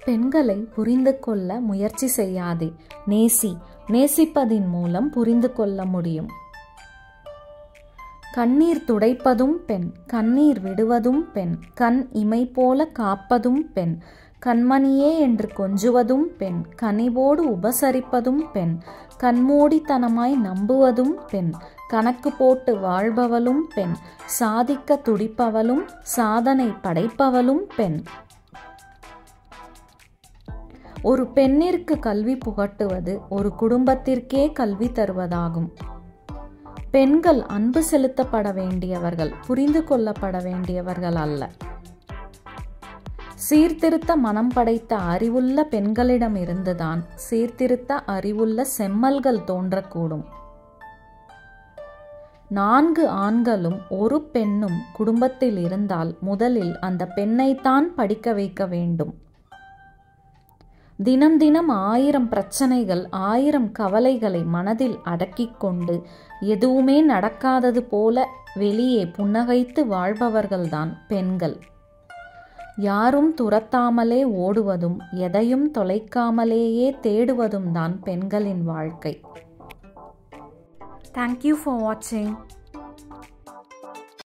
பெண்களை புரிந்து கொள்ள முயற்சி செய்யாதே, நேசி. நேசிப்பதின் மூலம் புரிந்து கொள்ள முடியும். கண்ணீர் துடைப்பதும் பெண், கண்ணீர் விடுவதும் பெண், கண் இமை போல காப்பதும் பெண், கண்மணியே என்று கொஞ்சுவதும் பெண், கனிவோடு உபசரிப்பதும் பெண், கண்மூடித்தனமாய் நம்புவதும் பெண், கணக்கு போட்டு வாழ்பவளும் பெண், சாதிக்க துடிப்பவளும் சாதனை படைப்பவளும் பெண். ஒரு பெண்ணிற்கு கல்வி புகட்டுவது ஒரு குடும்பத்திற்கே கல்வி தருவதாகும். பெண்கள் அன்பு செலுத்தப்பட வேண்டியவர்கள், புரிந்து கொள்ளப்பட வேண்டியவர்கள் அல்ல. சீர்திருத்த மனம் படைத்த அறிவுள்ள பெண்களிடம் இருந்துதான் சீர்திருத்த அறிவுள்ள செம்மல்கள் தோன்றக்கூடும். 4 ஆண்களும் ஒரு பெண்ணும் குடும்பத்தில் இருந்தால் முதலில் அந்த பெண்ணைத்தான் படிக்க வைக்க வேண்டும். தினம் தினம் 1000 பிரச்சனைகள் 1000 கவலைகளை மனதில் அடக்கிக் கொண்டு எதுவுமே நடக்காதது போல வெளியே புன்னகைத்து வாழ்பவர்கள்தான் பெண்கள். யாரும் துரத்தாமலே ஓடுவதும் எதையும் தொலைக்காமலேயே தேடுவதும் தான் பெண்களின் வாழ்க்கை. Thank you for watching.